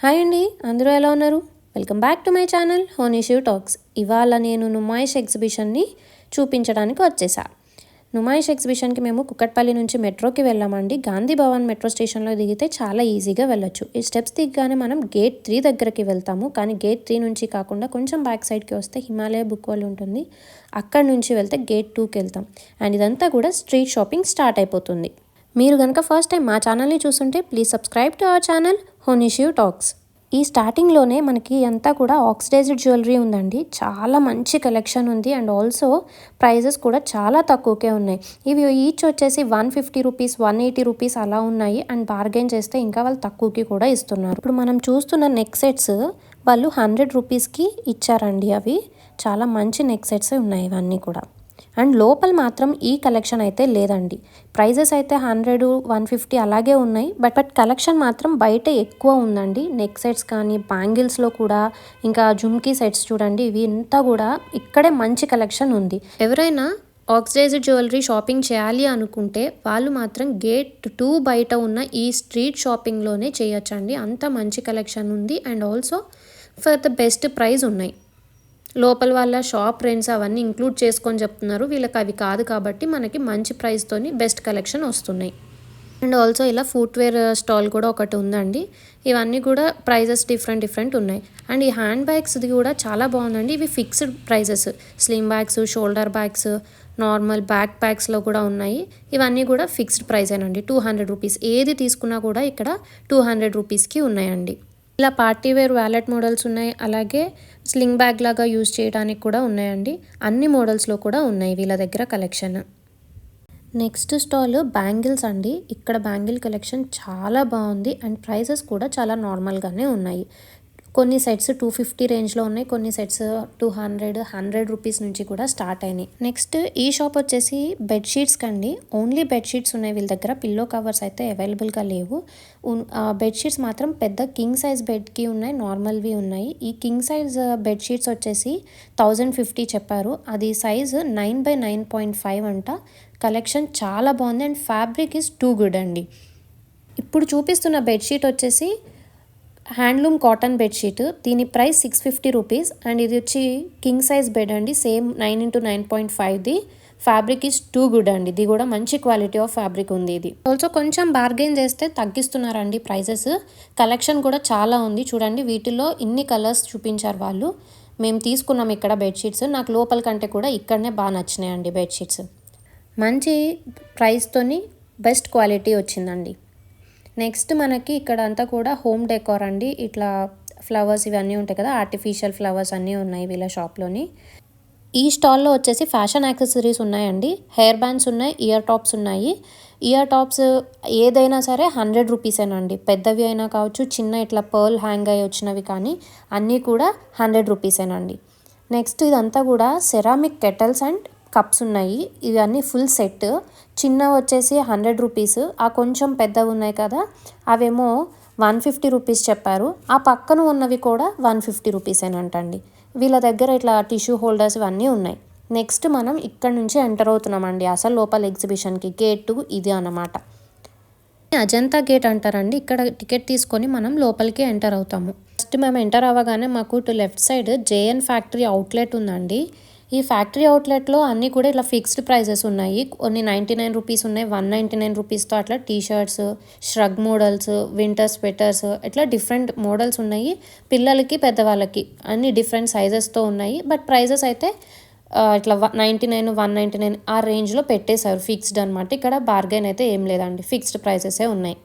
Hi అండి, అందరూ ఎలా ఉన్నారు? Welcome back to my channel Honishu talks. ఇవాళ నేను నుమాయిష్ ఎగ్జిబిషన్ని చూపించడానికి వచ్చేసా. నుమాయిష్ ఎగ్జిబిషన్కి మేము కుక్కట్పల్లి నుంచి మెట్రోకి వెళ్ళామండి. గాంధీ భవన్ మెట్రో స్టేషన్లో దిగితే చాలా ఈజీగా వెళ్ళొచ్చు. ఈ స్టెప్స్ దిగ్గానే మనం గేట్ 3 దగ్గరికి వెళ్తాము. కానీ గేట్ 3 నుంచి కాకుండా కొంచెం బ్యాక్ సైడ్కి వస్తే హిమాలయ బుక్ వాళ్ళు ఉంటుంది. అక్కడ నుంచి వెళ్తే గేట్ 2కి వెళ్తాం. అండ్ ఇదంతా కూడా స్ట్రీట్ షాపింగ్ స్టార్ట్ అయిపోతుంది. మీరు కనుక ఫస్ట్ టైం మా ఛానల్ని చూస్తుంటే please subscribe to our channel Honishu talks. ఈ స్టార్టింగ్లోనే మనకి అంతా కూడా ఆక్సిడైజ్డ్ జ్యువెలరీ ఉందండి. చాలా మంచి కలెక్షన్ ఉంది. అండ్ ఆల్సో ప్రైజెస్ కూడా చాలా తక్కువకే ఉన్నాయి. ఇవి ఈచ్ వచ్చేసి 150 రూపీస్, 180 రూపీస్ అలా ఉన్నాయి. అండ్ బార్గెన్ చేస్తే ఇంకా వాళ్ళు తక్కువకి కూడా ఇస్తున్నారు. ఇప్పుడు మనం చూస్తున్న నెక్ సెట్స్ వాళ్ళు 100 రూపీస్కి ఇచ్చారండి. అవి చాలా మంచి నెక్ సెట్స్ ఉన్నాయి ఇవన్నీ కూడా. అండ్ లోపల మాత్రం ఈ కలెక్షన్ అయితే లేదండి. ప్రైజెస్ అయితే 100, 150 అలాగే ఉన్నాయి. బట్ కలెక్షన్ మాత్రం బయట ఎక్కువ ఉందండి. నెక్ సెట్స్ కానీ బ్యాంగిల్స్లో కూడా, ఇంకా జుమ్కీ సెట్స్ చూడండి, ఇవి ఇంతా కూడా ఇక్కడే మంచి కలెక్షన్ ఉంది. ఎవరైనా ఆక్సిడైజ్డ్ జ్యువెలరీ షాపింగ్ చేయాలి అనుకుంటే వాళ్ళు మాత్రం గేట్ 2 బయట ఉన్న ఈ స్ట్రీట్ షాపింగ్లోనే చేయొచ్చండి. అంత మంచి కలెక్షన్ ఉంది. And also for the best price ఉన్నాయి. లోపల వాళ్ళ షాప్ రెంట్స్ అవన్నీ ఇంక్లూడ్ చేసుకొని చెప్తున్నారు. వీళ్ళకి అవి కాదు కాబట్టి మనకి మంచి ప్రైస్తోని బెస్ట్ కలెక్షన్ వస్తున్నాయి. అండ్ ఆల్సో ఇలా ఫుట్వేర్ స్టాల్ కూడా ఒకటి ఉందండి. ఇవన్నీ కూడా ప్రైజెస్ డిఫరెంట్ ఉన్నాయి. అండ్ ఈ హ్యాండ్ బ్యాగ్స్ది కూడా చాలా బాగుందండి. ఇవి fixed prices. Slim bags, shoulder bags, normal back ప్యాక్స్లో కూడా ఉన్నాయి. ఇవన్నీ కూడా ఫిక్స్డ్ ప్రైజేనండి. 200 రూపీస్ ఏది తీసుకున్నా కూడా ఇక్కడ 200 రూపీస్కి ఉన్నాయండి. ఇలా పార్టీవేర్ వ్యాలెట్ మోడల్స్ ఉన్నాయి. అలాగే స్లింగ్ బ్యాగ్ లాగా యూజ్ చేయడానికి కూడా ఉన్నాయండి. అన్ని మోడల్స్లో కూడా ఉన్నాయి వీళ్ళ దగ్గర కలెక్షన్. నెక్స్ట్ స్టాల్ బ్యాంగిల్స్ అండి. ఇక్కడ బ్యాంగిల్ కలెక్షన్ చాలా బాగుంది. అండ్ ప్రైజెస్ కూడా చాలా నార్మల్గానే ఉన్నాయి. కొన్ని సెట్స్ 250 రేంజ్లో ఉన్నాయి. కొన్ని సెట్స్ 200, 100 రూపీస్ నుంచి కూడా స్టార్ట్ అయినాయి. నెక్స్ట్ ఈ షాప్ వచ్చేసి బెడ్షీట్స్ కండి. ఓన్లీ బెడ్షీట్స్ ఉన్నాయి వీళ్ళ దగ్గర. పిల్లో కవర్స్ అయితే అవైలబుల్గా లేవు. బెడ్షీట్స్ మాత్రం పెద్ద కింగ్ సైజ్ బెడ్కి ఉన్నాయి, నార్మల్వి ఉన్నాయి. ఈ కింగ్ సైజ్ బెడ్షీట్స్ వచ్చేసి 1050 చెప్పారు. అది సైజ్ 9x9.5 అంట. కలెక్షన్ చాలా బాగుంది. And fabric is too good అండి. ఇప్పుడు చూపిస్తున్న బెడ్షీట్ వచ్చేసి హ్యాండ్లూమ్ కాటన్ బెడ్షీట్. దీని ప్రైస్ 650 రూపీస్. అండ్ ఇది వచ్చి కింగ్ సైజ్ బెడ్ అండి. సేమ్ 9x9.5ది. ఫ్యాబ్రిక్ ఈజ్ టూ గుడ్ అండి. ఇది కూడా మంచి క్వాలిటీ ఆఫ్ ఫ్యాబ్రిక్ ఉంది. ఇది ఆల్సో కొంచెం బార్గెన్ చేస్తే తగ్గిస్తున్నారండి ప్రైజెస్. కలెక్షన్ కూడా చాలా ఉంది చూడండి. వీటిలో ఇన్ని కలర్స్ చూపించారు వాళ్ళు. మేము తీసుకున్నాం ఇక్కడ బెడ్షీట్స్. నాకు లోపల కంటే కూడా ఇక్కడనే బాగా నచ్చినాయండి బెడ్షీట్స్. మంచి ప్రైస్తోని బెస్ట్ క్వాలిటీ వచ్చిందండి. నెక్స్ట్ మనకి ఇక్కడ అంతా కూడా హోమ్ డెకార్ అండి. ఇట్లా ఫ్లవర్స్ ఇవన్నీ ఉంటాయి కదా, ఆర్టిఫిషియల్ ఫ్లవర్స్ అన్నీ ఉన్నాయి వీళ్ళ షాప్లోని. ఈ స్టాల్లో వచ్చేసి ఫ్యాషన్ యాక్సెసరీస్ ఉన్నాయండి. హెయిర్ బ్యాండ్స్ ఉన్నాయి, ఇయర్ టాప్స్ ఉన్నాయి. ఇయర్ టాప్స్ ఏదైనా సరే 100 రూపీసేనండి. పెద్దవి అయినా కావచ్చు, చిన్న ఇట్లా పర్ల్ హ్యాంగ్ అయ్యి వచ్చినవి కానీ అన్నీ కూడా 100 రూపీసేనండి. నెక్స్ట్ ఇదంతా కూడా సెరామిక్ కెటల్స్ అండ్ కప్స్ ఉన్నాయి. ఇవన్నీ ఫుల్ సెట్. చిన్నవి వచ్చేసి 100 రూపీస్. ఆ కొంచెం పెద్దవి ఉన్నాయి కదా, అవేమో 150 రూపీస్ చెప్పారు. ఆ పక్కన ఉన్నవి కూడా 150 రూపీసేనంటండి. వీళ్ళ దగ్గర ఇట్లా టిష్యూ హోల్డర్స్ ఇవన్నీ ఉన్నాయి. నెక్స్ట్ మనం ఇక్కడ నుంచి ఎంటర్ అవుతున్నామండి అసలు లోపల ఎగ్జిబిషన్కి. గేట్ 2 ఇది అన్నమాట. అజంతా గేట్ అంటారండి. ఇక్కడ టికెట్ తీసుకొని మనం లోపలికి ఎంటర్ అవుతాము. ఫస్ట్ మేము ఎంటర్ అవ్వగానే మాకు left side JN factory outlet ఉందండి. ఈ ఫ్యాక్టరీ అవుట్లెట్లో అన్నీ కూడా ఇట్లా ఫిక్స్డ్ ప్రైజెస్ ఉన్నాయి. కొన్ని 99 రూపీస్ ఉన్నాయి, 199 రూపీస్తో అట్లా t-shirts, shrug models, winter sweaters, ఇట్లా డిఫరెంట్ మోడల్స్ ఉన్నాయి. పిల్లలకి పెద్దవాళ్ళకి అన్ని డిఫరెంట్ సైజెస్తో ఉన్నాయి. బట్ ప్రైజెస్ అయితే ఇట్లా 99, 199 ఆ రేంజ్లో పెట్టేశారు. ఫిక్స్డ్ అనమాట. ఇక్కడ బార్గెన్ అయితే ఏం లేదండి, ఫిక్స్డ్ ప్రైజెసే ఉన్నాయి.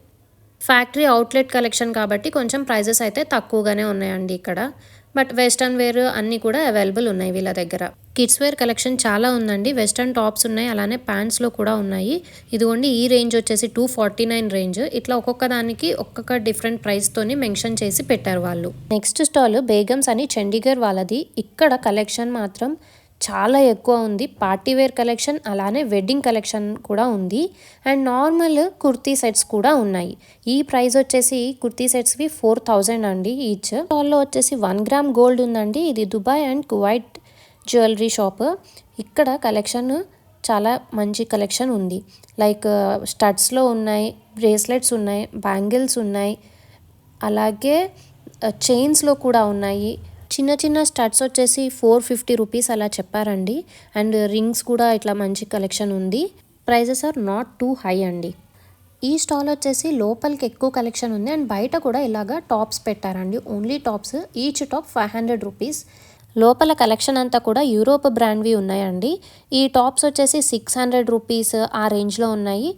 ఫ్యాక్టరీ అవుట్లెట్ కలెక్షన్ కాబట్టి కొంచెం ప్రైజెస్ అయితే తక్కువగానే ఉన్నాయండి ఇక్కడ. బట్ వెస్ట్రన్ వేర్ అన్నీ కూడా అవైలబుల్ ఉన్నాయి వీళ్ళ దగ్గర. కిడ్స్ వేర్ కలెక్షన్ చాలా ఉందండి. వెస్ట్రన్ టాప్స్ ఉన్నాయి, అలానే ప్యాంట్స్లో కూడా ఉన్నాయి. ఇదిగోండి ఈ రేంజ్ వచ్చేసి 249 రేంజ్. ఇట్లా ఒక్కొక్క దానికి ఒక్కొక్క డిఫరెంట్ ప్రైస్తోని మెన్షన్ చేసి పెట్టారు వాళ్ళు. నెక్స్ట్ స్టాల్ బేగమ్స్ అని చండీగఢ్ వాళ్ళది. ఇక్కడ కలెక్షన్ మాత్రం చాలా ఎక్కువ ఉంది. పార్టీవేర్ కలెక్షన్ అలానే వెడ్డింగ్ కలెక్షన్ కూడా ఉంది. అండ్ నార్మల్ కుర్తీ సెట్స్ కూడా ఉన్నాయి. ఈ ప్రైస్ వచ్చేసి కుర్తీ సెట్స్వి 4000 అండి ఈచ్. స్టాల్లో వచ్చేసి 1 గ్రామ్ గోల్డ్ ఉందండి. ఇది Dubai and Kuwait jewellery shop. ఇక్కడ కలెక్షన్ చాలా మంచి కలెక్షన్ ఉంది. లైక్ స్టడ్స్లో ఉన్నాయి, బ్రేస్లెట్స్ ఉన్నాయి, బ్యాంగిల్స్ ఉన్నాయి, అలాగే చైన్స్లో కూడా ఉన్నాయి. చిన్న చిన్న స్టడ్స్ వచ్చేసి 450 రూపీస్ అలా చెప్పారండి. అండ్ రింగ్స్ కూడా ఇట్లా మంచి కలెక్షన్ ఉంది. Prices are not too high అండి. ఈ స్టాల్ వచ్చేసి లోపలికి ఎక్కువ కలెక్షన్ ఉంది అండ్ బయట కూడా ఇలాగా టాప్స్ పెట్టారండి. Only tops, each top 500 rupees. లోపల కలెక్షన్ అంతా కూడా యూరోప్ బ్రాండ్వి ఉన్నాయండి. ఈ టాప్స్ వచ్చేసి 600 రూపీస్ ఆ రేంజ్లో ఉన్నాయి.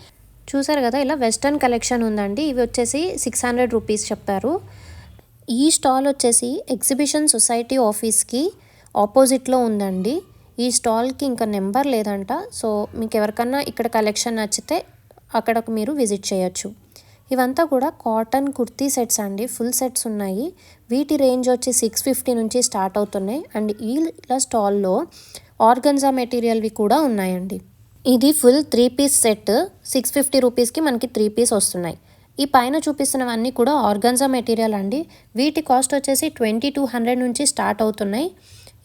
చూసారు కదా, ఇలా వెస్టర్న్ కలెక్షన్ ఉందండి. ఇవి వచ్చేసి 600 రూపీస్ చెప్పారు. ఈ స్టాల్ వచ్చేసి ఎగ్జిబిషన్ సొసైటీ ఆఫీస్కి ఆపోజిట్లో ఉందండి. ఈ స్టాల్కి ఇంకా నెంబర్ లేదంట. సో మీకు ఎవరికన్నా ఇక్కడ కలెక్షన్ నచ్చితే అక్కడకు మీరు విజిట్ చేయొచ్చు. ఇవంతా కూడా కాటన్ కుర్తీ సెట్స్ అండి. ఫుల్ సెట్స్ ఉన్నాయి. వీటి రేంజ్ వచ్చి 650 నుంచి స్టార్ట్ అవుతున్నాయి. అండ్ ఇలా స్టాల్లో ఆర్గన్జా మెటీరియల్వి కూడా ఉన్నాయండి. ఇది ఫుల్ 3 పీస్ సెట్ 650 రూపీస్కి మనకి 3 పీస్ వస్తున్నాయి. ఈ పైన చూపిస్తున్నవన్నీ కూడా ఆర్గన్జా మెటీరియల్ అండి. వీటి కాస్ట్ వచ్చేసి 2200 నుంచి స్టార్ట్ అవుతున్నాయి.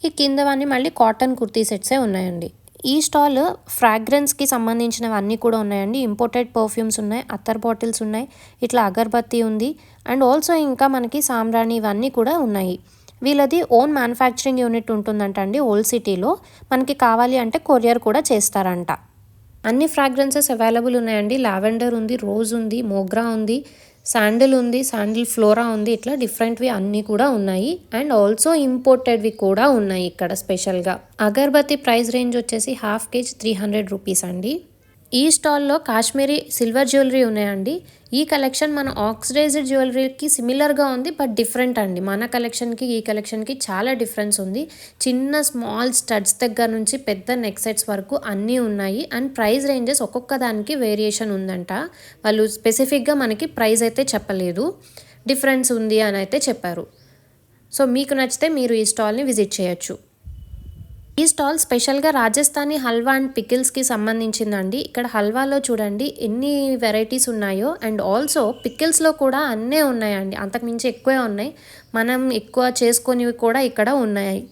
ఈ కిందవన్నీ మళ్ళీ కాటన్ కుర్తీ సెట్సే ఉన్నాయండి. ఈ స్టాల్ ఫ్రాగ్రెన్స్కి సంబంధించినవన్నీ కూడా ఉన్నాయండి. ఇంపోర్టెడ్ పర్ఫ్యూమ్స్ ఉన్నాయి, అత్తర్ బాటిల్స్ ఉన్నాయి, ఇట్లా అగర్బత్తి ఉంది అండ్ ఆల్సో ఇంకా మనకి సాంబ్రాణి ఇవన్నీ కూడా ఉన్నాయి. వీళ్ళది ఓన్ మ్యానుఫ్యాక్చరింగ్ యూనిట్ ఉంటుందంట అండి ఓల్డ్ సిటీలో. మనకి కావాలి అంటే కొరియర్ కూడా చేస్తారంట. అన్ని ఫ్రాగ్రెన్సెస్ అవైలబుల్ ఉన్నాయండి. లావెండర్ ఉంది, రోజ్ ఉంది, మోగ్రా ఉంది, శాండిల్ ఉంది, శాండిల్ ఫ్లోరా ఉంది, ఇట్లా డిఫరెంట్వి అన్నీ కూడా ఉన్నాయి. అండ్ ఆల్సో ఇంపోర్టెడ్వి కూడా ఉన్నాయి ఇక్కడ స్పెషల్గా. అగర్బత్తి ప్రైస్ రేంజ్ వచ్చేసి హాఫ్ కేజీ 300 రూపీస్ అండి. ఈ స్టాల్లో కాశ్మీరీ సిల్వర్ జ్యువెలరీ ఉన్నాయండి. ఈ కలెక్షన్ మన ఆక్సిడైజ్డ్ జ్యువెలరీకి సిమిలర్గా ఉంది, బట్ డిఫరెంట్ అండి. మన కలెక్షన్కి ఈ కలెక్షన్కి చాలా డిఫరెన్స్ ఉంది. చిన్న స్మాల్ స్టడ్స్ దగ్గర నుంచి పెద్ద నెక్ సెట్స్ వరకు అన్నీ ఉన్నాయి. అండ్ ప్రైస్ రేంజెస్ ఒక్కొక్క దానికి వేరియేషన్ ఉందంట. వాళ్ళు స్పెసిఫిక్గా మనకి ప్రైస్ అయితే చెప్పలేదు, డిఫరెన్స్ ఉంది అని అయితే చెప్పారు. సో మీకు నచ్చితే మీరు ఈ స్టాల్ని విజిట్ చేయొచ్చు. ఈ స్టాల్ స్పెషల్గా రాజస్థానీ హల్వా అండ్ పికిల్స్కి సంబంధించిందండి. ఇక్కడ హల్వాలో చూడండి ఎన్ని వెరైటీస్ ఉన్నాయో. అండ్ ఆల్సో పికిల్స్లో కూడా అన్నీ ఉన్నాయండి. అంతకుమించి ఎక్కువే ఉన్నాయి. మనం ఎక్కువ చేసుకునేవి కూడా ఇక్కడ ఉన్నాయి.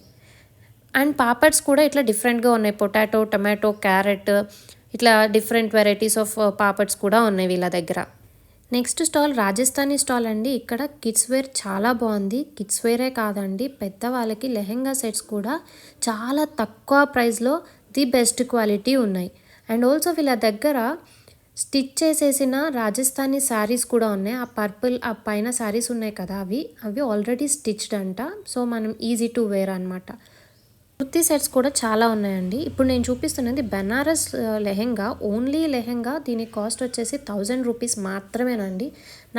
అండ్ పాపడ్స్ కూడా ఇట్లా డిఫరెంట్గా ఉన్నాయి. పొటాటో, టమాటో, క్యారెట్, ఇట్లా డిఫరెంట్ వెరైటీస్ ఆఫ్ పాపడ్స్ కూడా ఉన్నాయి వీళ్ళ దగ్గర. నెక్స్ట్ స్టాల్ రాజస్థానీ స్టాల్ అండి. ఇక్కడ కిడ్స్ వేర్ చాలా బాగుంది. కిడ్స్ వేరే కాదండి, పెద్దవాళ్ళకి లెహెంగా సెట్స్ కూడా చాలా తక్కువ ప్రైస్లో ది బెస్ట్ క్వాలిటీ ఉన్నాయి. అండ్ ఆల్సో వీళ్ళ దగ్గర స్టిచ్ చేసేసిన రాజస్థానీ శారీస్ కూడా ఉన్నాయి. ఆ పర్పుల్ ఆ పైన శారీస్ ఉన్నాయి కదా, అవి ఆల్రెడీ స్టిచ్డ్ అంట. సో మనం ఈజీ టు వేర్ అనమాట. కుర్తీ సెట్స్ కూడా చాలా ఉన్నాయండి. ఇప్పుడు నేను చూపిస్తున్నది బెనారస్ లెహెంగా, ఓన్లీ లెహెంగా. దీని కాస్ట్ వచ్చేసి 1000 రూపీస్ మాత్రమేనండి.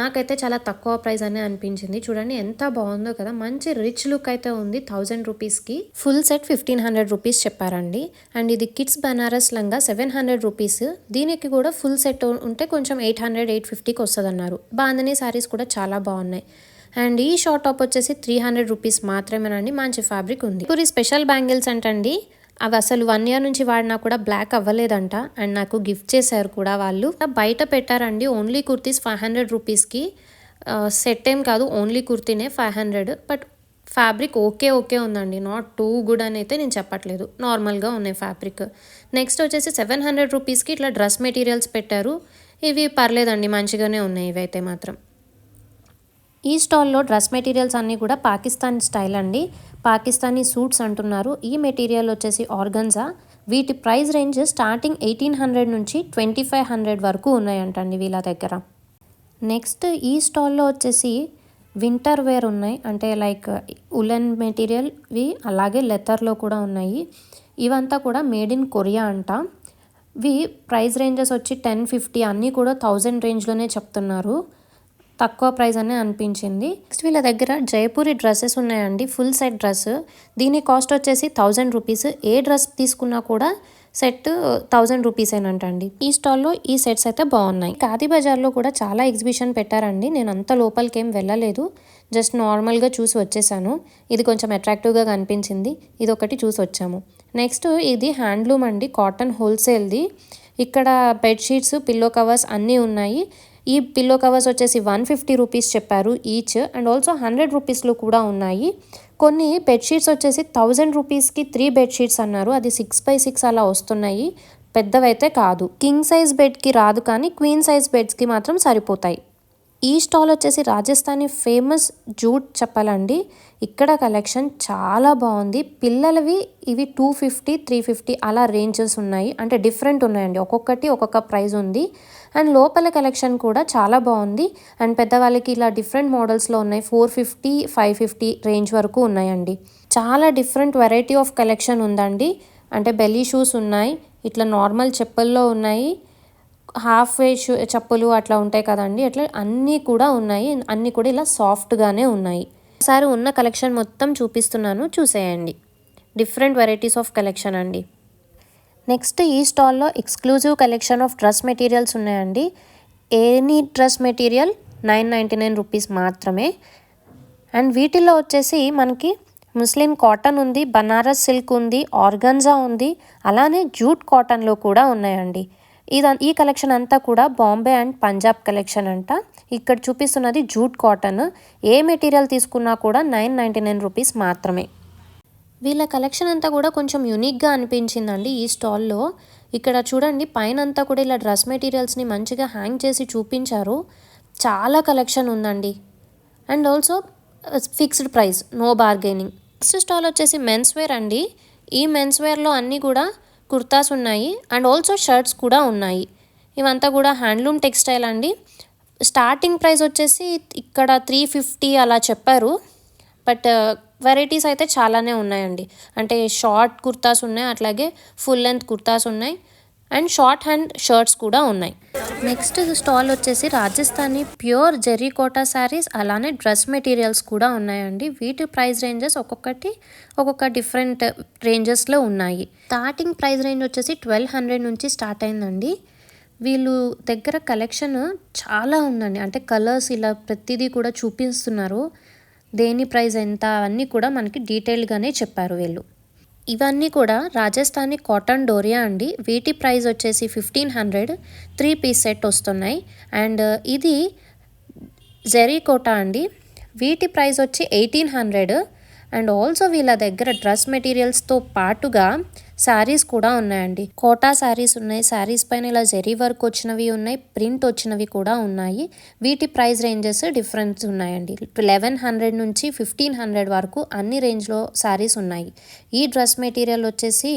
నాకైతే చాలా తక్కువ ప్రైస్ అనే అనిపించింది. చూడండి ఎంత బాగుందో కదా, మంచి రిచ్ లుక్ అయితే ఉంది. 1000 రూపీస్కి ఫుల్ సెట్ 1500 రూపీస్ చెప్పారండి. అండ్ ఇది కిడ్స్ బెనారస్ లంగా 700 రూపీస్. దీనికి కూడా ఫుల్ సెట్ ఉంటే కొంచెం 800, 850కి వస్తుంది అన్నారు. బాంధనీ శారీస్ కూడా చాలా బాగున్నాయి. అండ్ ఈ షార్ట్ టాప్ వచ్చేసి 300 రూపీస్ మాత్రమేనండి. మంచి ఫ్యాబ్రిక్ ఉంది. ఇప్పుడు ఈ స్పెషల్ బ్యాంగిల్స్ అంటండి, అవి అసలు 1 ఇయర్ నుంచి వాడినా కూడా బ్లాక్ అవ్వలేదంట. అండ్ నాకు గిఫ్ట్ చేశారు కూడా వాళ్ళు. బయట పెట్టారండి ఓన్లీ కుర్తీస్ 500 రూపీస్కి. సెట్ ఏం కాదు, ఓన్లీ కుర్తీనే 500. బట్ ఫ్యాబ్రిక్ ఓకే ఉందండి. నాట్ టూ గుడ్ అని అయితే నేను చెప్పట్లేదు, నార్మల్గా ఉన్నాయి ఫ్యాబ్రిక్. నెక్స్ట్ వచ్చేసి 700 రూపీస్కి ఇట్లా డ్రెస్ మెటీరియల్స్ పెట్టారు. ఇవి పర్లేదండి, మంచిగానే ఉన్నాయి ఇవైతే మాత్రం. ఈ స్టాల్లో డ్రెస్ మెటీరియల్స్ అన్నీ కూడా పాకిస్తాన్ స్టైల్ అండి. పాకిస్తానీ సూట్స్ అంటున్నారు. ఈ మెటీరియల్ వచ్చేసి ఆర్గన్జా. వీటి ప్రైస్ రేంజ్ స్టార్టింగ్ 1800 నుంచి 2500 వరకు ఉన్నాయంటండి వీళ్ళ దగ్గర. నెక్స్ట్ ఈ స్టాల్లో వచ్చేసి వింటర్ వేర్ ఉన్నాయి. అంటే లైక్ ఉలెన్ మెటీరియల్వి, అలాగే లెదర్లో కూడా ఉన్నాయి. ఇవంతా కూడా మేడ్ ఇన్ కొరియా అంట. ఇవి ప్రైస్ రేంజెస్ వచ్చి 1050, అన్నీ కూడా 1000 రేంజ్లోనే చెప్తున్నారు. తక్కువ ప్రైస్ అనే అనిపించింది. నెక్స్ట్ వీళ్ళ దగ్గర జైపూరి డ్రెస్సెస్ ఉన్నాయండి. Full set dress. దీని కాస్ట్ వచ్చేసి 1000 రూపీస్. ఏ డ్రెస్ తీసుకున్నా కూడా సెట్ 1000 రూపీసేనంటండి. ఈ స్టాల్లో ఈ సెట్స్ అయితే బాగున్నాయి. ఖాదీ బజార్లో కూడా చాలా ఎగ్జిబిషన్ పెట్టారండి. నేను అంత లోపలికి ఏం వెళ్ళలేదు, జస్ట్ నార్మల్గా చూసి వచ్చేసాను. ఇది కొంచెం అట్రాక్టివ్గా కనిపించింది, ఇది ఒకటి చూసి వచ్చాము. నెక్స్ట్ ఇది హ్యాండ్లూమ్ అండి, కాటన్ హోల్సేల్ది. ఇక్కడ బెడ్షీట్స్, పిల్లో కవర్స్ అన్నీ ఉన్నాయి. ఈ పిల్లో కవర్స్ వచ్చేసి 150 రూపీస్ చెప్పారు ఈచ్. అండ్ ఆల్సో 100 రూపీస్లో కూడా ఉన్నాయి. కొన్ని బెడ్షీట్స్ వచ్చేసి 1000 రూపీస్కి 3 బెడ్షీట్స్ అన్నారు. అది 6x6 అలా వస్తున్నాయి, పెద్దవైతే కాదు. కింగ్ సైజ్ బెడ్కి రాదు, కానీ క్వీన్ సైజ్ బెడ్స్కి మాత్రం సరిపోతాయి. ఈ స్టాల్ వచ్చేసి రాజస్థానీ ఫేమస్ జూట్ చెప్పాలండి. ఇక్కడ కలెక్షన్ చాలా బాగుంది. పిల్లలవి ఇవి 250, 350 అలా రేంజెస్ ఉన్నాయి. అంటే డిఫరెంట్ ఉన్నాయండి, ఒక్కొక్కటి ఒక్కొక్క ప్రైస్ ఉంది. అండ్ లోపల కలెక్షన్ కూడా చాలా బాగుంది. అండ్ పెద్దవాళ్ళకి ఇలా డిఫరెంట్ మోడల్స్లో ఉన్నాయి. 450, 550 రేంజ్ వరకు ఉన్నాయండి. చాలా డిఫరెంట్ వెరైటీ ఆఫ్ కలెక్షన్ ఉందండి. అంటే బెల్లీ షూస్ ఉన్నాయి, ఇట్లా నార్మల్ చెప్పుల్లో ఉన్నాయి, హాఫ్ వే చెప్పులు అట్లా ఉంటాయి కదండి, అట్లా అన్నీ కూడా ఉన్నాయి. అన్నీ కూడా ఇలా సాఫ్ట్గానే ఉన్నాయి. ఒకసారి ఉన్న కలెక్షన్ మొత్తం చూపిస్తున్నాను, చూసేయండి. డిఫరెంట్ వెరైటీస్ ఆఫ్ కలెక్షన్ అండి. నెక్స్ట్ ఈ స్టాల్లో exclusive collection of dress materials ఉన్నాయండి. ఎనీ డ్రెస్ మెటీరియల్ 999 రూపీస్ మాత్రమే. అండ్ వీటిల్లో వచ్చేసి మనకి ముస్లిం కాటన్ ఉంది, బనారస్ సిల్క్ ఉంది, ఆర్గన్జా ఉంది, అలానే జూట్ కాటన్లో కూడా ఉన్నాయండి. ఈ కలెక్షన్ అంతా కూడా బాంబే అండ్ పంజాబ్ కలెక్షన్ అంట. ఇక్కడ చూపిస్తున్నది జూట్ కాటన్. ఏ మెటీరియల్ తీసుకున్నా కూడా 999 రూపీస్ మాత్రమే. వీళ్ళ కలెక్షన్ అంతా కూడా కొంచెం యూనిక్గా అనిపించిందండి ఈ స్టాల్లో. ఇక్కడ చూడండి, పైన అంతా కూడా ఇలా డ్రెస్ మెటీరియల్స్ని మంచిగా హ్యాంగ్ చేసి చూపించారు. చాలా కలెక్షన్ ఉందండి. And also fixed price, no bargaining. Next stall వచ్చేసి మెన్స్ వేర్ అండి. ఈ మెన్స్ వేర్లో అన్నీ కూడా కుర్తాస్ ఉన్నాయి అండ్ ఆల్సో షర్ట్స్ కూడా ఉన్నాయి. ఇవంతా కూడా హ్యాండ్లూమ్ టెక్స్టైల్ అండి. స్టార్టింగ్ ప్రైస్ వచ్చేసి ఇక్కడ 350 అలా చెప్పారు. బట్ వెరైటీస్ అయితే చాలానే ఉన్నాయండి. అంటే షార్ట్ కుర్తాస్ ఉన్నాయి, అట్లాగే ఫుల్ లెంత్ కుర్తాస్ ఉన్నాయి, అండ్ షార్ట్ హ్యాండ్ షర్ట్స్ కూడా ఉన్నాయి. నెక్స్ట్ స్టాల్ వచ్చేసి రాజస్థానీ ప్యూర్ జెర్రీకోటా శారీస్, అలానే డ్రెస్ మెటీరియల్స్ కూడా ఉన్నాయండి. వీటి ప్రైస్ రేంజెస్ ఒక్కొక్క డిఫరెంట్ రేంజెస్లో ఉన్నాయి. స్టార్టింగ్ ప్రైస్ రేంజ్ వచ్చేసి 1200 నుంచి స్టార్ట్ అయిందండి. వీళ్ళు దగ్గర కలెక్షన్ చాలా ఉందండి. అంటే కలర్స్ ఇలా ప్రతిదీ కూడా చూపిస్తున్నారు. దేని ప్రైస్ ఎంత అవన్నీ కూడా మనకి డీటెయిల్గానే చెప్పారు వీళ్ళు. ఇవన్నీ కూడా రాజస్థానీ కాటన్ డోరియా అండి. వీటి ప్రైస్ వచ్చేసి 1500, 3 పీస్ సెట్ వస్తున్నాయి. అండ్ ఇది జెరీకోటా అండి. వీటి ప్రైస్ వచ్చి 1800. అండ్ ఆల్సో వీళ్ళ దగ్గర డ్రెస్ మెటీరియల్స్తో పాటుగా శారీస్ కూడా ఉన్నాయండి. కోటా శారీస్ ఉన్నాయి, శారీస్ పైన ఇలా జెరీ వర్క్ వచ్చినవి ఉన్నాయి, ప్రింట్ వచ్చినవి కూడా ఉన్నాయి. వీటి ప్రైస్ రేంజెస్ డిఫరెన్స్ ఉన్నాయండి. 1100 నుంచి 1500 వరకు అన్ని రేంజ్లో శారీస్ ఉన్నాయి. ఈ డ్రెస్ మెటీరియల్ వచ్చేసి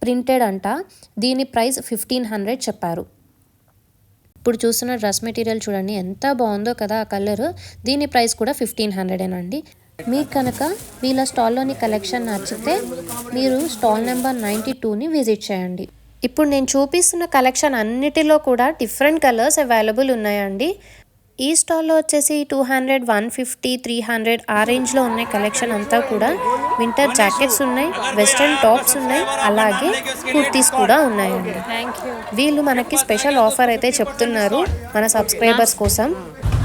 ప్రింటెడ్ అంట. దీని ప్రైస్ 1500 చెప్పారు. ఇప్పుడు చూస్తున్న డ్రెస్ మెటీరియల్ చూడండి ఎంత బాగుందో కదా ఆ కలర్. దీని ప్రైస్ కూడా 1500 మీకు కనుక వీళ్ళ స్టాల్లోని కలెక్షన్ నచ్చితే మీరు స్టాల్ నెంబర్ 92ని విజిట్ చేయండి. ఇప్పుడు నేను చూపిస్తున్న కలెక్షన్ అన్నిటిలో కూడా డిఫరెంట్ కలర్స్ అవైలబుల్ ఉన్నాయండి. ఈ స్టాల్లో వచ్చేసి 200, 150, 300 ఆ రేంజ్లో ఉన్నాయి. కలెక్షన్ అంతా కూడా వింటర్ జాకెట్స్ ఉన్నాయి, వెస్ట్రన్ టాప్స్ ఉన్నాయి, అలాగే కుర్తీస్ కూడా ఉన్నాయండి. వీళ్ళు మనకి స్పెషల్ ఆఫర్ అయితే చెప్తున్నారు మన సబ్స్క్రైబర్స్ కోసం.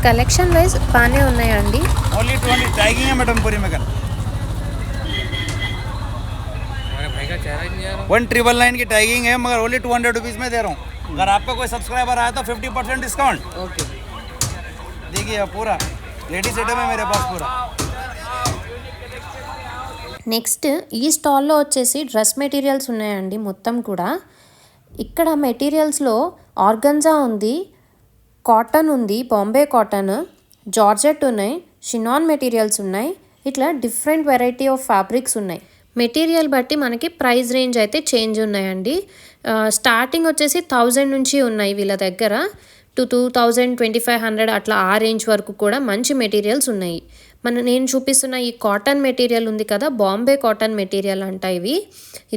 కలెక్షన్ వైజ్ బాగానే ఉన్నాయండి. ओनली 200 टैगिंग है मैडम पूरी में 1999 की टैगिंग है, मगर ओनली 200 रुपीज़ में दे रहा हूँ. अगर आपका कोई सब्सक्राइबर आया तो 50% डिस्काउंट. ओके, देखिए पूरा लेडीज आइटम है मेरे पास पूरा. నెక్స్ట్ ఈ స్టాల్లో వచ్చేసి డ్రెస్ మెటీరియల్స్ ఉన్నాయండి మొత్తం కూడా. ఇక్కడ మెటీరియల్స్లో ఆర్గన్జా ఉంది, కాటన్ ఉంది, బాంబే కాటన్, జార్జెట్ ఉన్నాయి, షినాన్ మెటీరియల్స్ ఉన్నాయి. ఇట్లా డిఫరెంట్ వెరైటీ ఆఫ్ ఫ్యాబ్రిక్స్ ఉన్నాయి. మెటీరియల్ బట్టి మనకి ప్రైస్ రేంజ్ అయితే చేంజ్ ఉన్నాయండి. స్టార్టింగ్ వచ్చేసి 1000 నుంచి ఉన్నాయి వీళ్ళ దగ్గర, 2000, 2500 అట్లా ఆ రేంజ్ వరకు కూడా మంచి మెటీరియల్స్ ఉన్నాయి. నేను చూపిస్తున్న ఈ కాటన్ మెటీరియల్ ఉంది కదా, బాంబే కాటన్ మెటీరియల్ అంట ఇవి.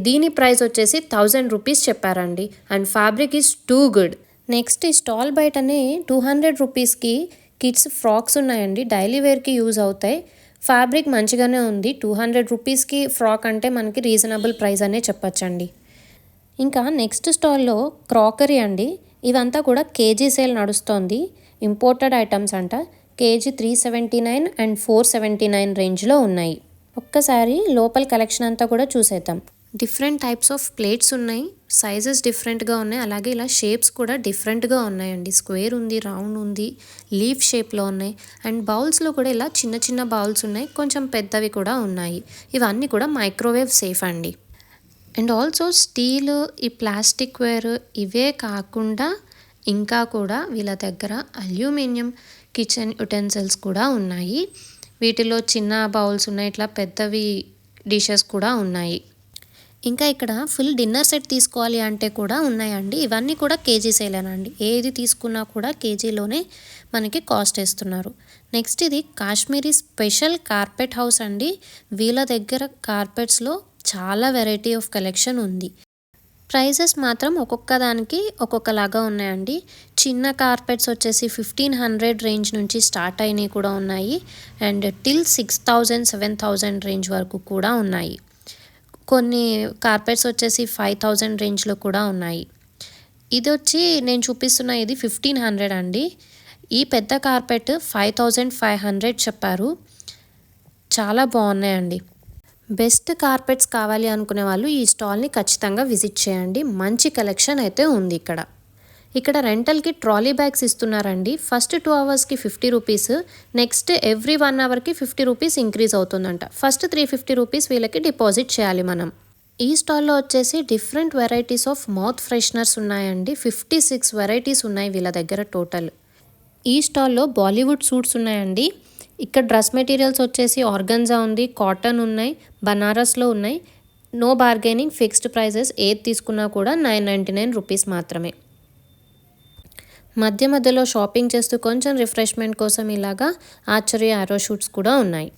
దీని ప్రైస్ వచ్చేసి 1000 రూపీస్ చెప్పారండి. And fabric is too good. Next ఈ స్టాల్ బయటనే 200 రూపీస్కి కిడ్స్ ఫ్రాక్స్ ఉన్నాయండి. డైలీ వేర్కి యూజ్ అవుతాయి. ఫ్యాబ్రిక్ మంచిగానే ఉంది. 200 రూపీస్కి ఫ్రాక్ అంటే మనకి రీజనబుల్ ప్రైస్ అనే చెప్పచ్చండి. ఇంకా నెక్స్ట్ స్టాల్లో క్రాకరీ అండి. ఇవంతా కూడా కేజీ సేల్ నడుస్తోంది. ఇంపోర్టెడ్ ఐటమ్స్ అంట. కేజీ 379 అండ్ 479 రేంజ్లో ఉన్నాయి. ఒక్కసారి లోపల కలెక్షన్ అంతా కూడా చూసేద్దాం. డిఫరెంట్ టైప్స్ ఆఫ్ ప్లేట్స్ ఉన్నాయి, సైజెస్ డిఫరెంట్గా ఉన్నాయి, అలాగే ఇలా షేప్స్ కూడా డిఫరెంట్గా ఉన్నాయండి. స్క్వేర్ ఉంది, రౌండ్ ఉంది, లీఫ్ షేప్లో ఉన్నాయి. అండ్ బౌల్స్లో కూడా ఇలా చిన్న చిన్న బౌల్స్ ఉన్నాయి, కొంచెం పెద్దవి కూడా ఉన్నాయి. ఇవన్నీ కూడా మైక్రోవేవ్ సేఫ్ అండి. అండ్ ఆల్సో స్టీల్, ఈ ప్లాస్టిక్ వేర్ ఇవే కాకుండా ఇంకా కూడా వీళ్ళ దగ్గర అల్యూమినియం, కిచెన్ యుటెన్సిల్స్ కూడా ఉన్నాయి. వీటిలో చిన్న బౌల్స్ ఉన్నాయి, ఇట్లా పెద్దవి డిషెస్ కూడా ఉన్నాయి. ఇంకా ఇక్కడ ఫుల్ డిన్నర్ సెట్ తీసుకోవాలి అంటే కూడా ఉన్నాయండి. ఇవన్నీ కూడా కేజీ సేలేనండి. ఏది తీసుకున్నా కూడా కేజీలోనే మనకి కాస్ట్ వేస్తున్నారు. నెక్స్ట్ ఇది కాశ్మీరీ స్పెషల్ కార్పెట్ హౌస్ అండి. వీళ్ళ దగ్గర కార్పెట్స్లో చాలా వెరైటీ ఆఫ్ కలెక్షన్ ఉంది. ప్రైజెస్ మాత్రం ఒక్కొక్క దానికి ఒక్కొక్కలాగా ఉన్నాయండి. చిన్న కార్పెట్స్ వచ్చేసి 1500 రేంజ్ నుంచి స్టార్ట్ అయినవి కూడా ఉన్నాయి. అండ్ టిల్ 6000, 7000 రేంజ్ వరకు కూడా ఉన్నాయి. కొన్ని కార్పెట్స్ వచ్చేసి 5000 రేంజ్లో కూడా ఉన్నాయి. ఇది వచ్చి నేను చూపిస్తున్న ఇది 1500 అండి. ఈ పెద్ద కార్పెట్ 5500 చెప్పారు. చాలా బాగున్నాయండి. బెస్ట్ కార్పెట్స్ కావాలి అనుకునే వాళ్ళు ఈ స్టాల్ని ఖచ్చితంగా విజిట్ చేయండి. మంచి కలెక్షన్ అయితే ఉంది ఇక్కడ. ఇక్కడ రెంటల్కి ట్రాలీ బ్యాగ్స్ ఇస్తున్నారండి. ఫస్ట్ 2 అవర్స్కి 50 rupees, next every 1 అవర్కి 50 rupees increase అవుతుందంట. ఫస్ట్ 350 రూపీస్ వీళ్ళకి డిపాజిట్ చేయాలి మనం. ఈ స్టాల్లో వచ్చేసి different varieties of mouth fresheners ఉన్నాయండి. 56 వెరైటీస్ ఉన్నాయి వీళ్ళ దగ్గర టోటల్. ఈ స్టాల్లో బాలీవుడ్ సూట్స్ ఉన్నాయండి. ఇక్కడ డ్రెస్ మెటీరియల్స్ వచ్చేసి ఆర్గన్జా ఉంది, కాటన్ ఉన్నాయి, బనారస్లో ఉన్నాయి. No bargaining, fixed prices. ఏది తీసుకున్నా కూడా 999 రూపీస్ మాత్రమే. మధ్య మధ్యలో షాపింగ్ చేస్తూ కొంచెం రిఫ్రెష్మెంట్ కోసం ఇలాగా ఆర్చరీ ఆరో షూట్స్ కూడా ఉన్నాయి.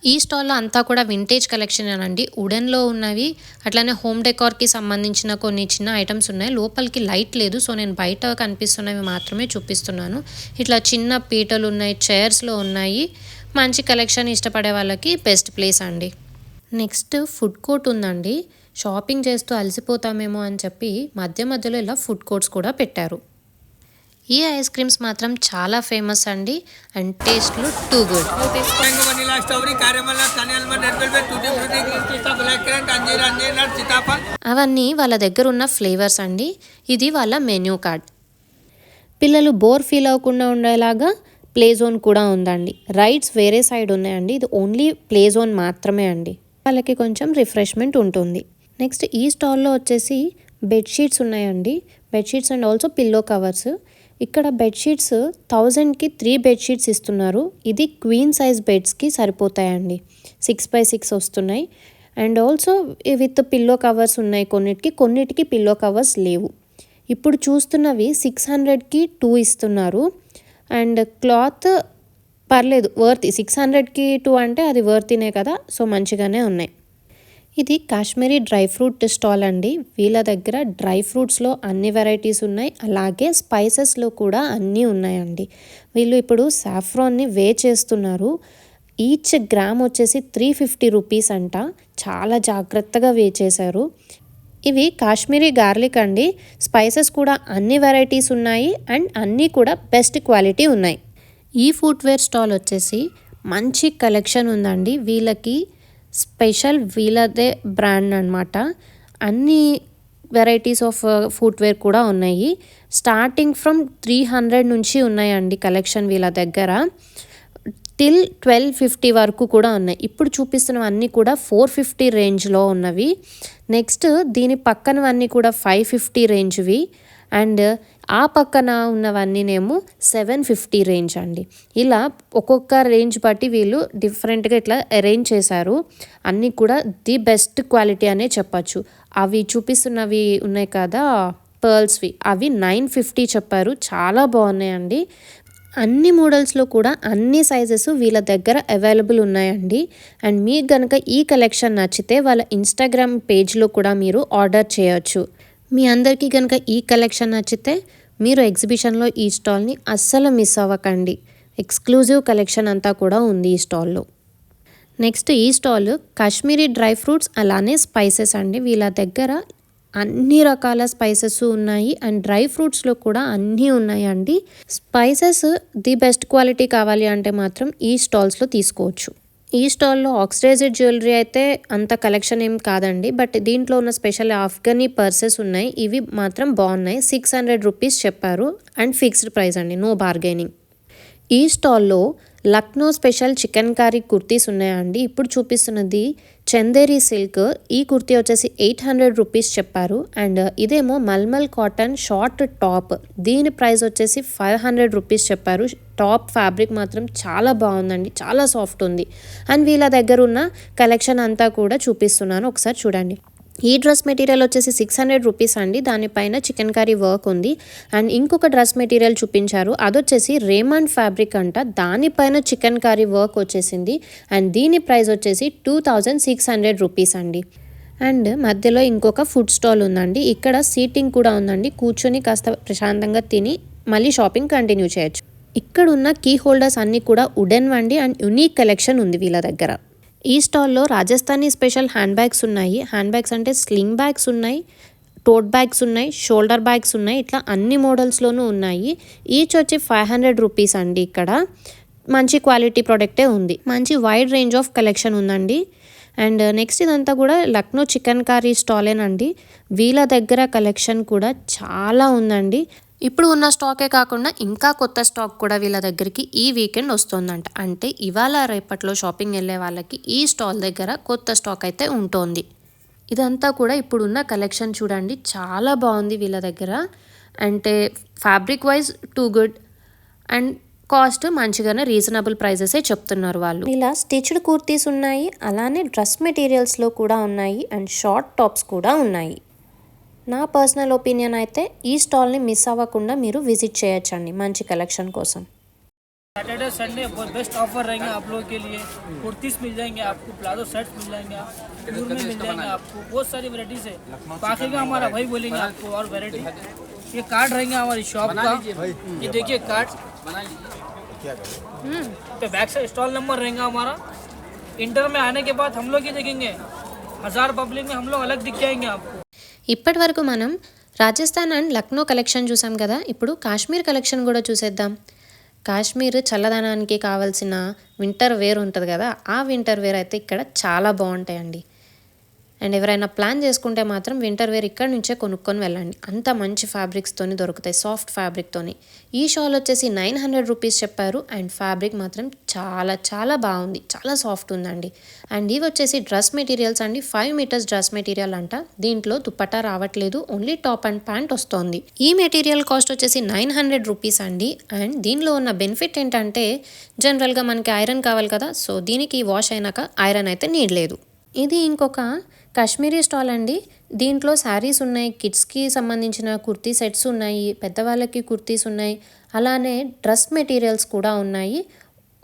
ఈ స్టాల్లో అంతా కూడా వింటేజ్ కలెక్షన్ అనండి. వుడెన్లో ఉన్నవి, అట్లానే హోమ్ డెకార్కి సంబంధించిన కొన్ని చిన్న ఐటమ్స్ ఉన్నాయి. లోపలికి లైట్ లేదు, సో నేను బయట కనిపిస్తున్నవి మాత్రమే చూపిస్తున్నాను. ఇట్లా చిన్న పీటలు ఉన్నాయి, చైర్స్లో ఉన్నాయి. మంచి కలెక్షన్ ఇష్టపడే వాళ్ళకి బెస్ట్ ప్లేస్ అండి. నెక్స్ట్ ఫుడ్ కోర్ట్ ఉందండి. షాపింగ్ చేస్తూ అలసిపోతామేమో అని చెప్పి మధ్య మధ్యలో ఇలా ఫుడ్ కోర్ట్స్ కూడా పెట్టారు. ఈ ఐస్ క్రీమ్స్ మాత్రం చాలా ఫేమస్ అండి. అండ్ టేస్ట్లు టూ గుడ్. అవన్నీ వాళ్ళ దగ్గర ఉన్న ఫ్లేవర్స్ అండి. ఇది వాళ్ళ మెన్యూ కార్డ్. పిల్లలు బోర్ ఫీల్ అవ్వకుండా ఉండేలాగా ప్లే జోన్ కూడా ఉందండి. రైడ్స్ వేరే సైడ్ ఉన్నాయండి. ఇది ఓన్లీ ప్లే జోన్ మాత్రమే అండి. వాళ్ళకి కొంచెం రిఫ్రెష్మెంట్ ఉంటుంది. నెక్స్ట్ ఈ స్టాల్లో వచ్చేసి బెడ్షీట్స్ ఉన్నాయండి. Bedsheets and also pillow covers. ఇక్కడ బెడ్షీట్స్ 1000కి 3 బెడ్షీట్స్ ఇస్తున్నారు. ఇది క్వీన్ సైజ్ బెడ్స్కి సరిపోతాయండి. 6x6 వస్తున్నాయి. And also with pillow covers ఉన్నాయి. కొన్నిటికి పిల్లో కవర్స్ లేవు. ఇప్పుడు చూస్తున్నవి 600కి 2 ఇస్తున్నారు. అండ్ క్లాత్ పర్లేదు, వర్తీ. 600కి 2 అంటే అది వర్తీనే కదా, సో మంచిగానే ఉన్నాయి. ఇది కాశ్మీరీ డ్రై ఫ్రూట్ స్టాల్ అండి. వీళ్ళ దగ్గర డ్రై ఫ్రూట్స్లో అన్ని వెరైటీస్ ఉన్నాయి, అలాగే స్పైసెస్లో కూడా అన్నీ ఉన్నాయండి. వీళ్ళు ఇప్పుడు సాఫ్రాన్ని వే చేస్తున్నారు. ఈచ్ గ్రామ్ వచ్చేసి 350 రూపీస్ అంట. చాలా జాగ్రత్తగా వే చేశారు. ఇవి కాశ్మీరీ గార్లిక్ అండి. స్పైసెస్ కూడా అన్ని వెరైటీస్ ఉన్నాయి అండ్ అన్నీ కూడా బెస్ట్ క్వాలిటీ ఉన్నాయి. ఈ ఫుట్వేర్ స్టాల్ వచ్చేసి మంచి కలెక్షన్ ఉందండి. వీళ్ళకి స్పెషల్ వీళ్ళదే బ్రాండ్ అన్నమాట. అన్ని వెరైటీస్ ఆఫ్ ఫుట్వేర్ కూడా ఉన్నాయి. స్టార్టింగ్ ఫ్రమ్ 300 నుంచి ఉన్నాయండి కలెక్షన్ వీళ్ళ దగ్గర. టిల్ 1250 వరకు కూడా ఉన్నాయి. ఇప్పుడు చూపిస్తున్నవన్నీ కూడా 450 రేంజ్లో ఉన్నవి. నెక్స్ట్ దీని పక్కనవన్నీ కూడా 550 రేంజ్వి. అండ్ ఆ పక్కన ఉన్నవన్నీనేమో 750 రేంజ్ అండి. ఇలా ఒక్కొక్క రేంజ్ బట్టి వీళ్ళు డిఫరెంట్గా ఇట్లా అరేంజ్ చేశారు. అన్నీ కూడా ది బెస్ట్ క్వాలిటీ అనే చెప్పచ్చు. అవి చూపిస్తున్నవి ఉన్నాయి కదా పర్ల్స్వి, అవి 950 చెప్పారు. చాలా బాగున్నాయండి. అన్ని మోడల్స్లో కూడా అన్ని సైజెస్ వీళ్ళ దగ్గర అవైలబుల్ ఉన్నాయండి. అండ్ మీకు కనుక ఈ కలెక్షన్ నచ్చితే వాళ్ళ ఇన్స్టాగ్రామ్ పేజ్లో కూడా మీరు ఆర్డర్ చేయొచ్చు. మీ అందరికీ కనుక ఈ కలెక్షన్ నచ్చితే మీరు ఎగ్జిబిషన్లో ఈ స్టాల్ని అస్సలు మిస్ అవ్వకండి. ఎక్స్క్లూజివ్ కలెక్షన్ అంతా కూడా ఉంది ఈ స్టాల్లో. నెక్స్ట్ ఈ స్టాల్ కాశ్మీరీ డ్రై ఫ్రూట్స్ అలానే స్పైసెస్ అండి. వీళ్ళ దగ్గర అన్ని రకాల స్పైసెస్ ఉన్నాయి అండ్ డ్రై ఫ్రూట్స్లో కూడా అన్నీ ఉన్నాయండి. స్పైసెస్ ది బెస్ట్ క్వాలిటీ కావాలి అంటే మాత్రం ఈ స్టాల్స్లో తీసుకోవచ్చు. ఈ స్టాల్లో ఆక్సిడైజ్డ్ జ్యువెలరీ అయితే అంత కలెక్షన్ ఏం కాదండి, బట్ దీంట్లో ఉన్న స్పెషల్ ఆఫ్ఘనీ పర్సెస్ ఉన్నాయి. ఇవి మాత్రం బాగున్నాయి. 600 రూపీస్ చెప్పారు అండ్ ఫిక్స్డ్ ప్రైస్ అండి, నో బార్గెనింగ్. ఈ స్టాల్లో Lucknow special chicken curry kurtis ఉన్నాయండి. ఇప్పుడు చూపిస్తున్నది చందేరి సిల్క్. ఈ కుర్తీ వచ్చేసి 800 రూపీస్ చెప్పారు. అండ్ ఇదేమో మల్మల్ కాటన్ షార్ట్ టాప్. దీని ప్రైస్ వచ్చేసి 500 రూపీస్ చెప్పారు. టాప్ ఫ్యాబ్రిక్ మాత్రం చాలా బాగుందండి, చాలా సాఫ్ట్ ఉంది. అండ్ వీళ్ళ దగ్గర ఉన్న కలెక్షన్ అంతా కూడా చూపిస్తున్నాను, ఒకసారి చూడండి. ఈ డ్రెస్ మెటీరియల్ వచ్చేసి 600 రూపీస్ అండి. దానిపైన చికెన్ కర్రీ వర్క్ ఉంది. అండ్ ఇంకొక డ్రెస్ మెటీరియల్ చూపించారు, అదొచ్చేసి రేమండ్ ఫ్యాబ్రిక్ అంట. దానిపైన చికెన్ కర్రీ వర్క్ వచ్చేసింది. అండ్ దీని ప్రైస్ వచ్చేసి 2600 రూపీస్ అండి. అండ్ మధ్యలో ఇంకొక ఫుడ్ స్టాల్ ఉందండి. ఇక్కడ సీటింగ్ కూడా ఉందండి, కూర్చొని కాస్త ప్రశాంతంగా తిని మళ్ళీ షాపింగ్ కంటిన్యూ చేయొచ్చు. ఇక్కడ ఉన్న కీ హోల్డర్స్ అన్నీ కూడా వుడెన్ వండి అండ్ యునీక్ కలెక్షన్ ఉంది వీళ్ళ దగ్గర. ఈ స్టాల్లో రాజస్థానీ స్పెషల్ హ్యాండ్ బ్యాగ్స్ ఉన్నాయి. హ్యాండ్ బ్యాగ్స్ అంటే స్లింగ్ బ్యాగ్స్ ఉన్నాయి, టోట్ బ్యాగ్స్ ఉన్నాయి, షోల్డర్ బ్యాగ్స్ ఉన్నాయి. ఇట్లా అన్ని మోడల్స్లోనూ ఉన్నాయి. ఈచ్ వచ్చి 500 రూపీస్ అండి. ఇక్కడ మంచి క్వాలిటీ ప్రోడక్టే ఉంది. మంచి వైడ్ రేంజ్ ఆఫ్ కలెక్షన్ ఉందండి. అండ్ నెక్స్ట్ ఇదంతా కూడా లక్నో చికెన్ కర్రీ స్టాలేనండి. వీళ్ళ దగ్గర కలెక్షన్ కూడా చాలా ఉందండి. ఇప్పుడు ఉన్న స్టాకే కాకుండా ఇంకా కొత్త స్టాక్ కూడా వీళ్ళ దగ్గరికి ఈ వీకెండ్ వస్తుందంట. అంటే ఇవాళ రేపట్లో షాపింగ్ వెళ్ళే వాళ్ళకి ఈ స్టాల్ దగ్గర కొత్త స్టాక్ అయితే ఉంటుంది. ఇదంతా కూడా ఇప్పుడున్న కలెక్షన్ చూడండి, చాలా బాగుంది వీళ్ళ దగ్గర. అంటే fabric wise too good and cost మంచిగానే రీజనబుల్ ప్రైజెసే చెప్తున్నారు వాళ్ళు. ఇలా స్టిచ్డ్ కుర్తీస్ ఉన్నాయి, అలానే డ్రెస్ మెటీరియల్స్లో కూడా ఉన్నాయి అండ్ షార్ట్ టాప్స్ కూడా ఉన్నాయి. నా పర్సనల్ ఒపీనియన్ అయితే ఈ స్టాల్ని మిస్ అవ్వకుండా మీరు విజిట్ చేయొచ్చండి మంచి కలెక్షన్ కోసం. सैटरडे संडे बहुत बेस्ट ऑफर रहेंगे आप लोगों के लिए. कुर्तीस मिल जाएंगे आपको, प्लाजो शर्ट्स मिल जाएंगे, प्यूर में मिल जाएंगे आपको. बहुत सारी वैराइटीज है. बाकी का हमारा भाई बोलेंगे आपको और वैरायटी. ये कार्ड रहेंगे हमारी शॉप का. ये देखिए कार्ड पे बैक साइड स्टॉल नंबर रहेगा हमारा. इंटर में आने के बाद हम लोग ही देखेंगे, 1000 पब्लिक में हम लोग अलग दिख जाएंगे आपको. ఇప్పటి వరకు మనం రాజస్థాన్ అండ్ లక్నో కలెక్షన్ చూసాం కదా. ఇప్పుడు కాశ్మీర్ కలెక్షన్ కూడా చూసేద్దాం. కాశ్మీర్ చల్లదనానికి కావాల్సిన వింటర్ వేర్ ఉంటుంది కదా, ఆ వింటర్ వేర్ అయితే ఇక్కడ చాలా బాగుంటాయండి. అండ్ ఎవరైనా ప్లాన్ చేసుకుంటే మాత్రం వింటర్ వేర్ ఇక్కడ నుంచే కొనుక్కొని వెళ్ళండి. అంత మంచి ఫ్యాబ్రిక్స్తోని దొరుకుతాయి, సాఫ్ట్ ఫ్యాబ్రిక్తోని. ఈ షాల్ వచ్చేసి 900 రూపీస్ చెప్పారు. అండ్ ఫ్యాబ్రిక్ మాత్రం చాలా చాలా బాగుంది, చాలా సాఫ్ట్ ఉందండి. అండ్ ఇవి వచ్చేసి డ్రెస్ మెటీరియల్స్ అండి. 5 మీటర్స్ డ్రెస్ మెటీరియల్ అంట. దీంట్లో దుపట్టా రావట్లేదు, ఓన్లీ టాప్ అండ్ ప్యాంట్ వస్తుంది. ఈ మెటీరియల్ కాస్ట్ వచ్చేసి 900 రూపీస్ అండి. అండ్ దీనిలో ఉన్న బెనిఫిట్ ఏంటంటే జనరల్గా మనకి ఐరన్ కావాలి కదా, సో దీనికి వాష్ అయినాక ఐరన్ అయితే నీడ్ లేదు. ఇది ఇంకొక కాశ్మీరీ స్టాల్ అండి. దీంట్లో శారీస్ ఉన్నాయి, కిడ్స్కి సంబంధించిన కుర్తీ సెట్స్ ఉన్నాయి, పెద్దవాళ్ళకి కుర్తీస్ ఉన్నాయి, అలానే డ్రెస్ మెటీరియల్స్ కూడా ఉన్నాయి.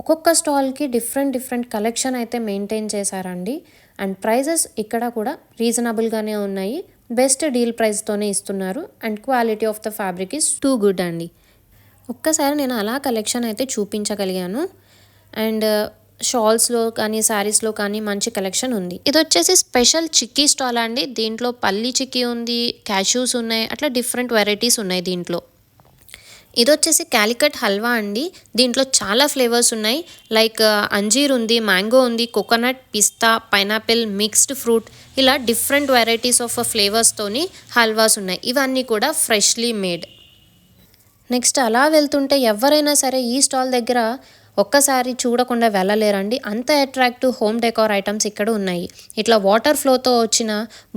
ఒక్కొక్క స్టాల్కి డిఫరెంట్ కలెక్షన్ అయితే మెయింటైన్ చేశారండి. అండ్ ప్రైజెస్ ఇక్కడ కూడా రీజనబుల్గానే ఉన్నాయి. బెస్ట్ డీల్ ప్రైస్తోనే ఇస్తున్నారు. And quality of the fabric is too good అండి. ఒక్కసారి నేను అలా కలెక్షన్ అయితే చూపించగలిగాను. అండ్ షాల్స్లో కానీ శారీస్లో కానీ మంచి కలెక్షన్ ఉంది. ఇది వచ్చేసి స్పెషల్ చిక్కీ స్టాల్ అండి. దీంట్లో పల్లి చిక్కీ ఉంది, క్యాష్యూస్ ఉన్నాయి, అట్లా డిఫరెంట్ వెరైటీస్ ఉన్నాయి దీంట్లో. ఇది వచ్చేసి క్యాలికట్ హల్వా అండి. దీంట్లో చాలా ఫ్లేవర్స్ ఉన్నాయి. లైక్ అంజీర్ ఉంది, మ్యాంగో ఉంది, కోకోనట్, పిస్తా, పైనాపిల్, మిక్స్డ్ ఫ్రూట్, ఇలా డిఫరెంట్ వెరైటీస్ ఆఫ్ ఫ్లేవర్స్తోని హల్వాస్ ఉన్నాయి. ఇవన్నీ కూడా ఫ్రెష్లీ మేడ్. నెక్స్ట్ అలా వెళ్తుంటే ఎవరైనా సరే ఈ స్టాల్ దగ్గర ఒక్కసారి చూడకుండా వెళ్ళలేరండి. అంత అట్రాక్టివ్ హోమ్ డెకార్ ఐటమ్స్ ఇక్కడ ఉన్నాయి. ఇట్లా వాటర్ ఫ్లోతో వచ్చిన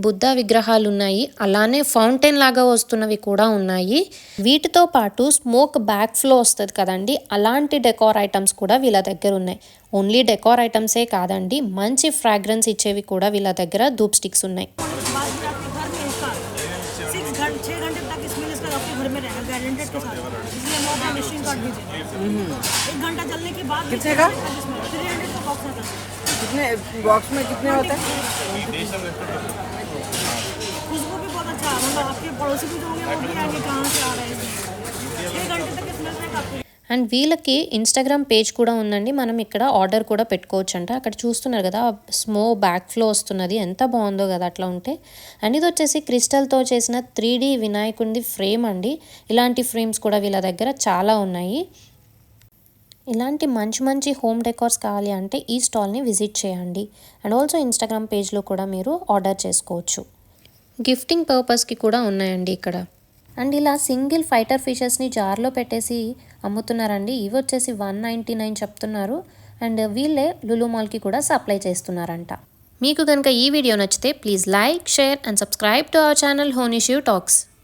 బుద్ధ విగ్రహాలు ఉన్నాయి, అలానే ఫౌంటైన్ లాగా వస్తున్నవి కూడా ఉన్నాయి. వీటితో పాటు స్మోక్ బ్యాక్ ఫ్లో వస్తుంది కదండి, అలాంటి డెకార్ ఐటమ్స్ కూడా వీళ్ళ దగ్గర ఉన్నాయి. ఓన్లీ డెకార్ ఐటమ్సే కాదండి, మంచి ఫ్రాగ్రెన్స్ ఇచ్చేవి కూడా వీళ్ళ దగ్గర ధూప్ స్టిక్స్ ఉన్నాయి. 6 घंटे तक स्मेल इसका आपके घर में रहेगा गारंटेड के साथ. इसलिए हम अपना मिशिंग कार्ड दीजिए. 1 घंटा चलने के बाद कितने का 300 का बॉक्स आता है. कितने बॉक्स में कितने होते हैं? खुशबू भी बहुत अच्छा है. मतलब आपके पड़ोसी भी जो होंगे वो भी आएंगे कहाँ से आ रहे हैं. 6 घंटे तक स्मेल रहेगा आपको. అండ్ వీళ్ళకి ఇన్స్టాగ్రామ్ పేజ్ కూడా ఉందండి. మనం ఇక్కడ ఆర్డర్ కూడా పెట్టుకోవచ్చు అంట. అక్కడ చూస్తున్నారు కదా స్మో బ్యాక్ ఫ్లో వస్తున్నది, ఎంత బాగుందో కదా అట్లా ఉంటే. అండ్ ఇది వచ్చేసి క్రిస్టల్తో చేసిన 3D వినాయకుడి ఫ్రేమ్ అండి. ఇలాంటి ఫ్రేమ్స్ కూడా వీళ్ళ దగ్గర చాలా ఉన్నాయి. ఇలాంటి మంచి హోమ్ డెకార్స్ కావాలి అంటే ఈ స్టాల్ని విజిట్ చేయండి. అండ్ ఆల్సో ఇన్స్టాగ్రామ్ పేజ్లో కూడా మీరు ఆర్డర్ చేసుకోవచ్చు. గిఫ్టింగ్ పర్పస్కి కూడా ఉన్నాయండి ఇక్కడ. అండ్ ఇలా సింగిల్ ఫైటర్ ఫిషెస్ని జార్లో పెట్టేసి అమ్ముతున్నారండి. ఇవి వచ్చేసి 199 చెప్తున్నారు. అండ్ వీళ్ళే లులు మాల్కి కూడా సప్లై చేస్తున్నారంట. మీకు కనుక ఈ వీడియో నచ్చితే please like, share and subscribe to our channel honey shoe talks.